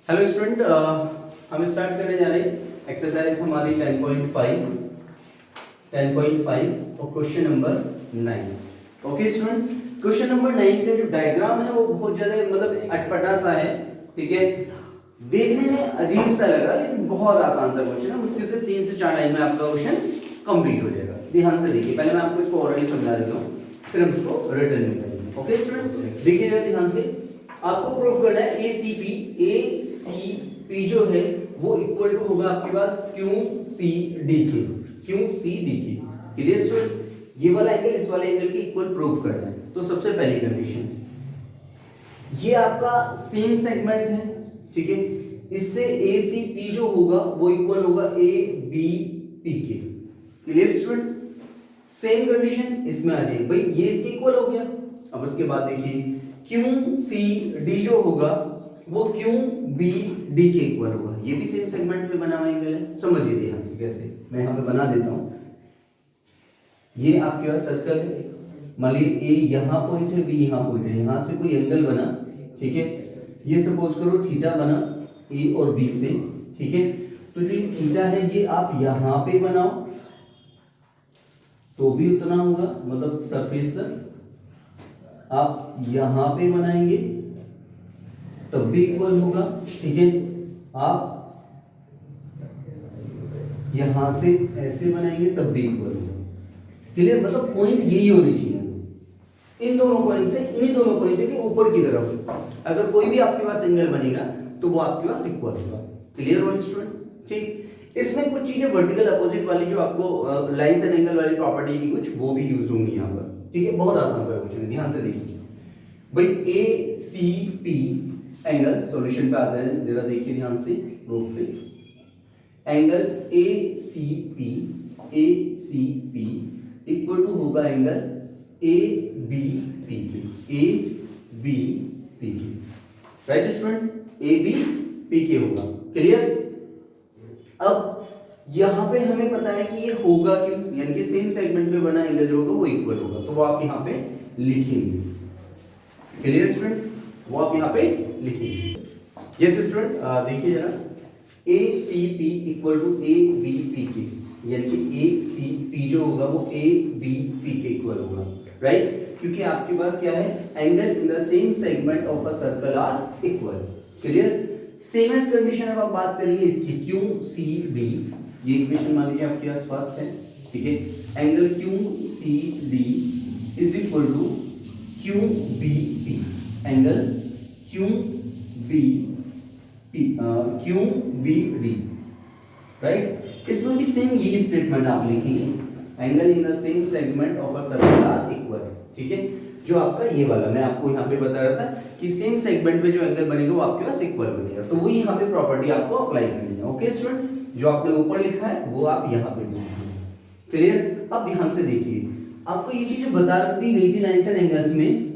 Hello student, हम start करने जा रहे हैं एक्सरसाइज हमारी 10.5 और question number 9। Okay student, question number 9 का जो डायग्राम है वो बहुत ज्यादा मतलब अटपटा सा है। ठीक है, देखने में अजीब सा लग रहा है लेकिन बहुत आसान सा क्वेश्चन है। मुश्किल से 3 से 4 लाइन में आपका क्वेश्चन कंप्लीट हो जाएगा। ध्यान से देखिए, पहले मैं आपको इसको ऑलरेडी समझा देता हूँ, फिर हम इसको रिटर्न में करेंगे। ओके स्टूडेंट, देखिएगा ध्यान से। आपको प्रूफ करना है एसीपी जो है वो इक्वल टू होगा आपके पास QCD के। क्लियर स्टूडेंट, ये वाला एंगल इस वाले एंगल के इक्वल प्रूफ करना है। तो सबसे पहली कंडीशन, ये आपका सेम सेगमेंट है। ठीक है, इससे ACP जो होगा वो इक्वल होगा ABP के। क्लियर स्टूडेंट, सेम कंडीशन इसमें आ जाएगी भाई, ये इसके इक्वल हो गया। अब उसके बाद देखिए QCD जो होगा वो QBD के इक्वल होगा। ये भी सेम सेगमेंट पे बना हुआ एंगल है। समझिए ध्यान से कैसे, मैं यहां पे बना देता हूं। ये आपके पास सर्कल है, मान लीजिए A यहां पॉइंट है, B यहां पॉइंट है, यहां से कोई एंगल बना। ठीक है, ये सपोज करो थीटा बना A और B से। ठीक है, तो जो ये थीटा है ये आप यहां पे बनाओ तो भी उतना होगा, मतलब सरफेस आप यहां पे बनाएंगे तब भी इक्वल होगा। ठीक है, आप यहां से ऐसे बनाएंगे तब भी इक्वल होगा। क्लियर, मतलब पॉइंट यही होनी चाहिए। इन दोनों पॉइंट से इन दोनों पॉइंट के ऊपर की तरफ अगर कोई भी आपके पास एंगल बनेगा तो वो आपके पास इक्वल होगा। क्लियर हो स्टूडेंट? ठीक, इसमें कुछ चीजें वर्टिकल अपोजिट वाली जो आपको लाइंस एंड एंगल वाली प्रॉपर्टी की कुछ वो भी यूज होंगी यहाँ पर। ठीक है, बहुत आसान सा क्वेश्चन है, ध्यान से देखिए भाई। ACP एंगल सॉल्यूशन पे आता है, जरा देखिए ध्यान से प्रूफ पे। एंगल ACP इक्वल टू होगा एंगल ABP के। राइट स्टूडेंट, ABP के होगा। क्लियर, अब यहां पे हमें पता है कि ये होगा क्यों, यानी कि सेम सेगमेंट में बना एंगल जो होगा वो इक्वल होगा, तो वो आप यहां पे लिखेंगे। क्लियर स्टूडेंट, वो आप यहां पे लिखेंगे। यस स्टूडेंट, देखिए जरा ACP इक्वल टू ABP के, यानी कि ACP जो होगा वो ABP के इक्वल होगा। राइट, क्योंकि आपके पास क्या है, angle in the same segment of a circle are equal. Clear, same as condition अब आप बात करेंगे इसकी QCD, ये इक्वेशन मान लीजिए आपके पास फर्स्ट है। ठीक है, angle QCD is equal to QBP, angle QBD। Right, इसमें भी सेम यही स्टेटमेंट आप लिखेंगे, angle in the same segment of a circle are equal. ठीक है, जो आपका ये वाला मैं आपको यहाँ पे बता रहा था कि सेम सेगमेंट पे जो एंगल बनेगा वो आपके पास इक्वल बनेगा, तो वो यहाँ पे प्रॉपर्टी आपको अप्लाई करनी है। ओके स्टूडेंट, जो आपने ऊपर लिखा है वो आप यहाँ पे लिखिए। क्लियर, अब ध्यान से देखिए, आपको ये चीजें बता दी गई थी लाइंस एंड एंगल्स में।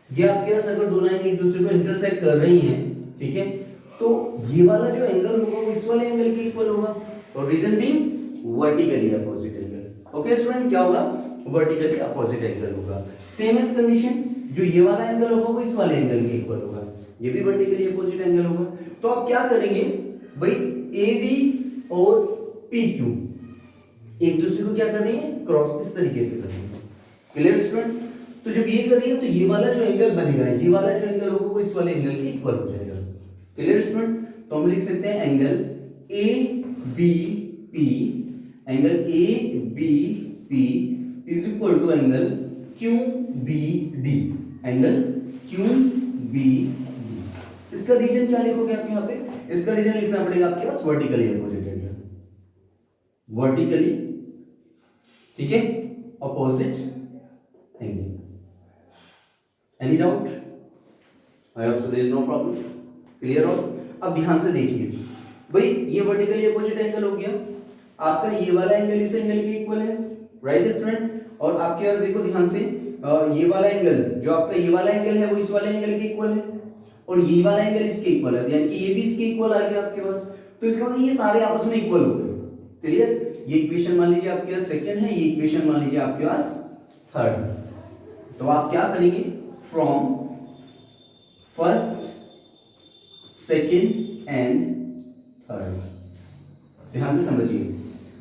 ये आपके पास अगर दो लाइन एक दूसरे को इंटरसेक्ट कर रही हैं, ठीक है, तो ये वाला जो एंगल होगा वो इस वाले एंगल के इक्वल होगा, और reason being vertically opposite angle. Okay student, क्या होगा, वर्टिकली अपोजिट एंगल होगा। सेम एज कंडीशन, जो ये वाला एंगल होगा वो इस वाले एंगल के इक्वल होगा, ये भी वर्टिकली अपोजिट एंगल होगा। तो आप क्या करेंगे भाई, AD और PQ एक दूसरे को क्या करेंगे, क्रॉस इस तरीके से करेंगे। क्लियर स्टूडेंट, तो जब ये करेंगे तो ये वाला जो एंगल बनेगा, ये वाला जो एंगल होगा वो इस वाले एंगल के इक्वल हो जाएगा। क्लियर स्टूडेंट, तो हम लिख सकते हैं angle ABP, angle ABP is equal to angle QBD, angle QBD। इसका रीजन क्या लिखोगे आप यहाँ पे, इसका रीजन लिखना पड़ेगा आपके पास वर्टिकली अपोजिट एंगल, वर्टिकली, ठीक है, opposite angle. Any doubt? I hope so there is no problem. Clear हो? अब ध्यान से देखिए भाई, ये वर्टिकली अपोजिट एंगल हो गया, आपका ये वाला एंगल इस एंगल के इक्वल है। राइट स्टूडेंट, और आपके पास देखो ध्यान से, ये वाला एंगल जो आपका ये वाला एंगल है वो इस वाले एंगल के इक्वल है, और ये वाला एंगल इसके इक्वल है, यानी कि ये भी इसके इक्वल आ गया आपके पास। तो इसका मतलब ये सारे आपस में इक्वल हो गए। क्लियर, ये इक्वेशन मान लीजिए आपके पास सेकंड है, ये इक्वेशन मान लीजिए आपके पास थर्ड। तो आप क्या करेंगे, from first second and third. ध्यान से समझिए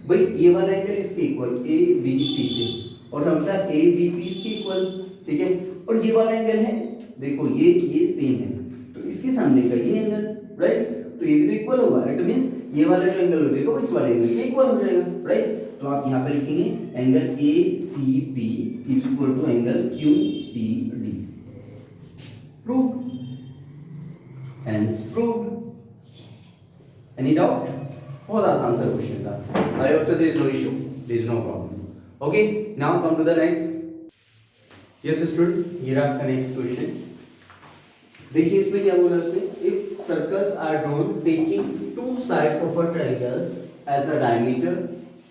भाई, ये वाला एंगल इसके इक्वल ए बी पी के, और हम क्या ए बी पी इसके इक्वल, ठीक है। और ये वाला एंगल है, देखो ये सेम है, तो इसके सामने का ये एंगल, राइट, तो ये भी तो इक्वल होगा। इट मींस ये वाला जो एंगल हो जाएगा वो इस वाले एंगल के इक्वल हो जाएगा, राइट। तो आप यहाँ पे लिखेंगे angle A C P is equal to angle Q C D. Prove, hence proved. Any doubt? बहुत आसान सा क्वेश्चन था। I hope so there is no issue, there is no problem. Okay, now come to the next. Yes student, ये रहा आपका next question. देखिए इसमें क्या बोला उसने, if circles are drawn taking two sides of a triangles as a diameter,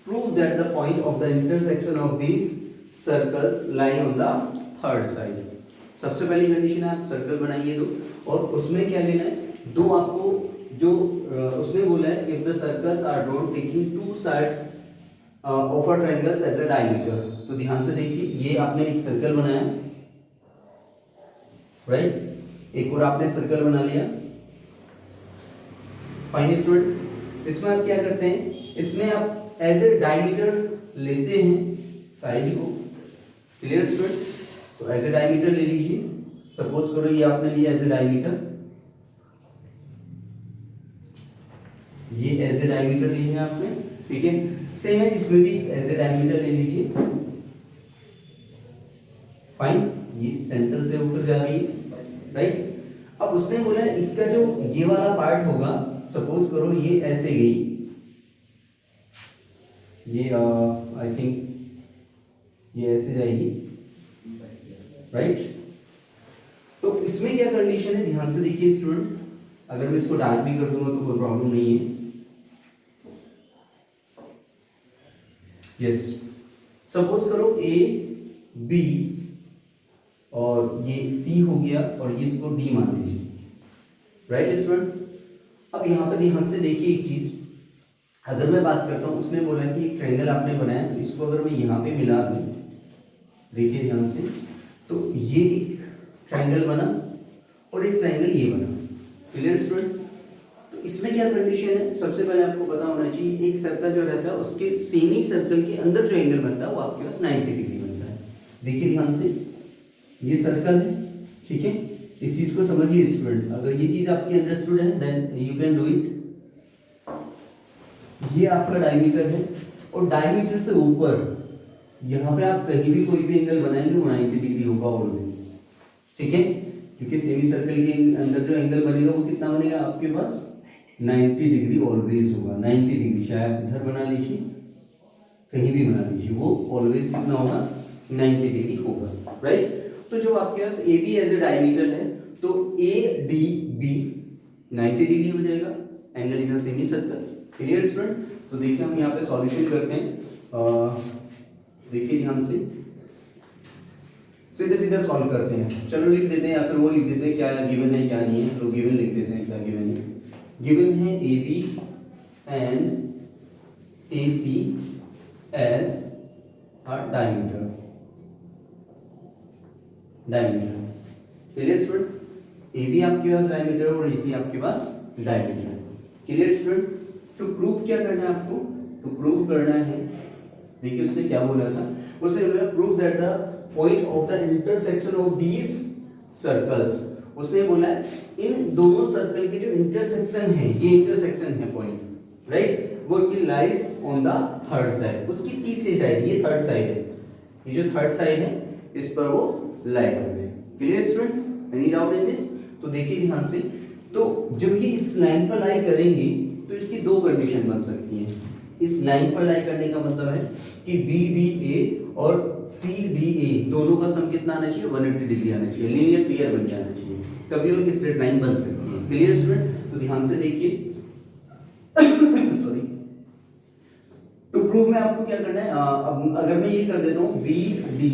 prove that the point of the intersection of these circles lie on the third side. सबसे पहली कंडीशन है आप circle बनाइए दो, और उसमें क्या लेना है, दो आपको जो उसने बोला है if the circles are drawn taking two sides of a triangles as a diameter. तो ध्यान से देखिए, ये आपने एक सर्कल बनाया, राइट, एक और आपने सर्कल बना लिया। फाइन स्टूडेंट, इसमें आप क्या करते हैं, इसमें आप एज ए डायमीटर लेते हैं साइड को। Clear student? तो एज ए डायमीटर ले लीजिए। सपोज करो ये आपने लिया एज ए डायमीटर, ये एज ए डायमीटर लिया आपने, ठीक है। सेम है, इसमें भी एज ए डायमीटर ले लीजिए। फाइन, ये सेंटर से ऊपर जा रही है, राइट। अब उसने बोला इसका जो ये वाला पार्ट होगा, सपोज करो ये ऐसे गई, ये आई थिंक ये ऐसे जाएगी, राइट। तो इसमें क्या कंडीशन है, ध्यान से देखिए स्टूडेंट, अगर मैं इसको डार्क भी कर दूंगा तो कोई प्रॉब्लम नहीं है। यस, सपोज करो ए बी और ये सी हो गया, और ये इसको डी मान लीजिए, राइट स्टूडेंट। अब यहाँ पे ध्यान से देखिए एक चीज, अगर मैं बात करता हूँ, उसने बोला कि एक ट्रायंगल आपने बनाया, तो इसको अगर मैं यहाँ पे मिला दूँ, देखिए ध्यान से, तो ये एक ट्रायंगल बना और एक ट्रायंगल ये बना। Clear student? तो इसमें क्या कंडीशन है, सबसे पहले आपको पता होना चाहिए, एक सर्कल जो रहता है उसके सेमी सर्कल के अंदर जो एंगल बनता है वो आपके पास 90 डिग्री बनता है। देखिए ध्यान से, ये सर्कल है, ठीक है। इस चीज को समझिए स्टूडेंट, अगर ये चीज आपकी अंडरस्टूड है then you can do it. ये आपका डायमीटर है, और डायमीटर से ऊपर यहाँ पे आप कहीं भी कोई भी एंगल बनाएंगे वो 90 डिग्री होगा ऑलवेज, ठीक है। क्योंकि सेमी सर्कल के अंदर जो एंगल बनेगा वो कितना बनेगा आपके पास, 90 डिग्री ऑलवेज होगा। 90 डिग्री, चाहे आप इधर बना लीजिए, कहीं भी बना लीजिए, वो ऑलवेज कितना होगा, 90 डिग्री होगा, राइट। तो जो आपके पास A B as A diameter है, तो ए डी बी 90 डिग्री हो जाएगा, angle in a semi circle. Clear student? तो देखिए हम यहाँ पे सॉल्यूशन करते हैं, देखिए ध्यान से, सीधे सीधे सॉल्व करते हैं। चलो लिख देते हैं, या फिर वो लिख देते हैं क्या गिवन है क्या नहीं है, तो गिवन लिख देते हैं क्या गिवन है। गिवन है A B and A C as a diameter. Clear student? A B आपके पास डायमीटर और ए सी आपके पास डायमीटर। Clear student? तो प्रूफ क्या करना है आपको, तो प्रूफ करना है, देखिए उसने क्या बोला था, उसने बोला prove that the point of the intersection of these circles. उसने बोला इन दोनों सर्कल के जो इंटरसेक्शन है, ये इंटरसेक्शन है पॉइंट, राइट, वो lies on the third side, उसकी तीसरी साइड, ये थर्ड साइड है, ये जो थर्ड साइड है इस पर वो लाई कर रहे हैं। Clear student? Any doubt in this? तो देखिए ध्यान से, तो जब ये इस लाइन पर लाई करेंगी तो इसकी दो कंडीशन बन सकती हैं। इस लाइन पर लाई करने का मतलब है कि बी डी ए और सी डी ए दोनों का सम कितना आना चाहिए, 180 डिग्री आना चाहिए, लीनियर पेयर बन जाना चाहिए, तभी वो एक स्ट्रेट लाइन बन सकती है। Clear student? तो ध्यान से देखिए सॉरी, टू प्रूव में आपको क्या करना है, अब अगर मैं ये कर देता हूं B D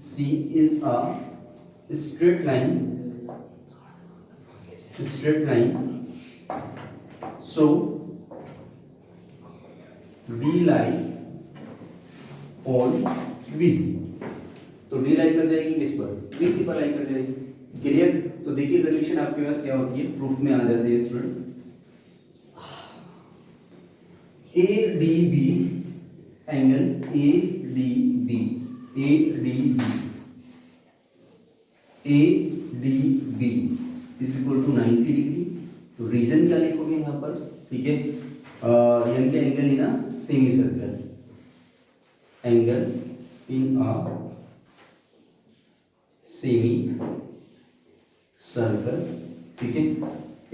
C is a straight line, so D lie on BC, तो D लाई कर जाएगी किस पर, BC पर लाई कर जाएगी। क्लियर? तो देखिए कंडीशन आपके पास क्या होती है, प्रूफ में आ जाते हैं student. ADB angle ADB is equal to 90 degree. तो रीजन क्या लिखोगे यहाँ पर, ठीक है, यानी कि angle in a semi circle, angle in a semi circle, ठीक है,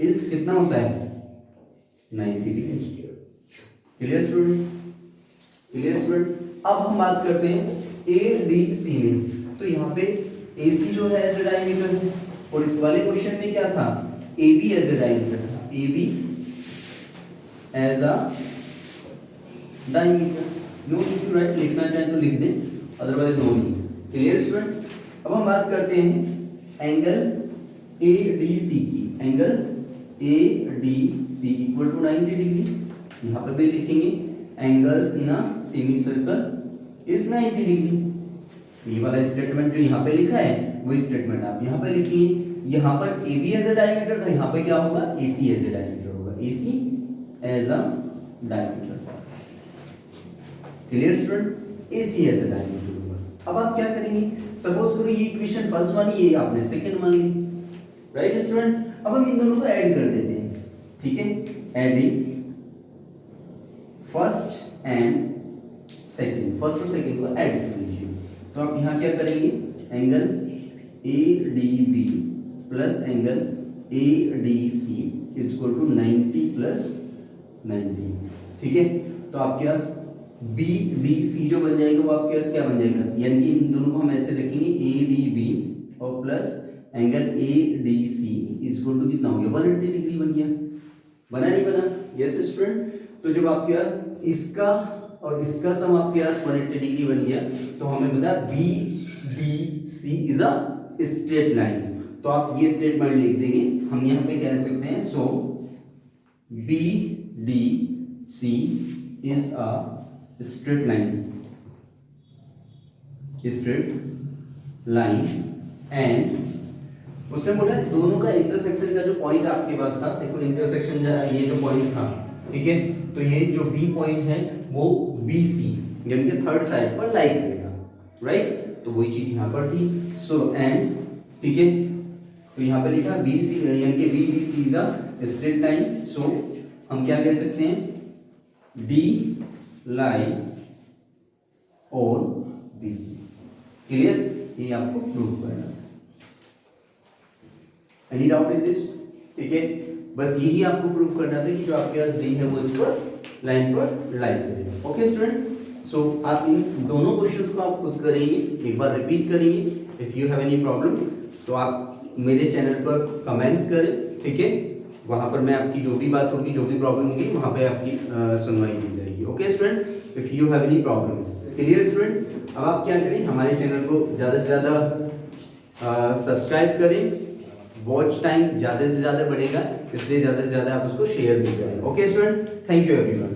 इस कितना होता है 90 degree. Clear student, clear student. अब हम बात करते हैं ADC में। तो यहाँ पे AC जो है एज ए डायमीटर है, और इस वाले क्वेश्चन में क्या था, AB एज ए डायमीटर था, AB as a diameter. No need to write, लिखना चाहे तो लिख दें, otherwise no need. Clear student. अब हम बात करते हैं एंगल ADC की, angle ADC equal to 90 degree. यहाँ पे भी लिखेंगे angles in a semi circle is 90 degree. ये वाला स्टेटमेंट जो यहाँ पे लिखा है वही स्टेटमेंट आप यहाँ पे लिखिए। यहाँ पर AB एज अ डायमीटर था, यहाँ पे क्या होगा, AC एज अ डायमीटर होगा, AC as a diameter. Clear student, AC as a diameter होगा। अब आप क्या करेंगे, सपोज करो ये इक्वेशन फर्स्ट वाली, ये आपने सेकंड मान ली, राइट स्टूडेंट। अब हम इन दोनों को ऐड कर देते हैं, ठीक है, adding first and second, first और सेकंड को ऐड कर लीजिए। तो आप यहाँ क्या करेंगे, angle ADB plus angle ADC is equal to 90 plus 90, ठीक है। तो आपके पास BDC जो बन जाएगा वो आपके पास क्या बन जाएगा, यानी कि इन दोनों को हम ऐसे रखेंगे ADB और plus angle ADC is equal to कितना हो गया, 180 डिग्री बन गया। बना नहीं बना, यस स्टूडेंट। तो जब आपके पास इसका और इसका सम आपके पास 180 डिग्री बन गया, तो हमें बता BDC is a straight line. तो आप ये स्टेटमेंट लिख देंगे, हम यहाँ पे क्या लिख सकते हैं, सो BDC is a straight line, straight line and उसने बोला दोनों का इंटरसेक्शन का जो पॉइंट आपके पास था, देखो इंटरसेक्शन ये जो पॉइंट था, ठीक है, तो ये जो B पॉइंट है वो BC यानी कि थर्ड साइड पर लाई करेगा, राइट। तो वही चीज यहाँ पर थी। सो एंड, ठीक है, तो यहाँ पे लिखा BC यानी कि BDC is a straight line. So हम क्या कह सकते हैं, D lie on BC। Clear, ये आपको प्रूव करना है। एनी डाउट इन दिस, ठीक है, बस यही आपको प्रूव करना था कि जो आपके पास D है वो इस पर लाइन पर लाई करेगा। ओके स्टूडेंट, सो आप इन दोनों क्वेश्चंस को आप खुद करेंगे, एक बार रिपीट करेंगे। If you have any problem तो आप मेरे चैनल पर कमेंट्स करें, ठीक है, वहां पर मैं आपकी जो भी बात होगी, जो भी प्रॉब्लम होगी, वहां पे आपकी सुनवाई की जाएगी। Okay student, if you have any problem. Clear student. अब आप क्या करें, हमारे चैनल को ज़्यादा से ज़्यादा सब्सक्राइब करें, वॉच टाइम ज़्यादा से ज़्यादा बढ़ेगा, इसलिए ज़्यादा से ज़्यादा आप उसको शेयर भी करें। Okay student, thank you everyone.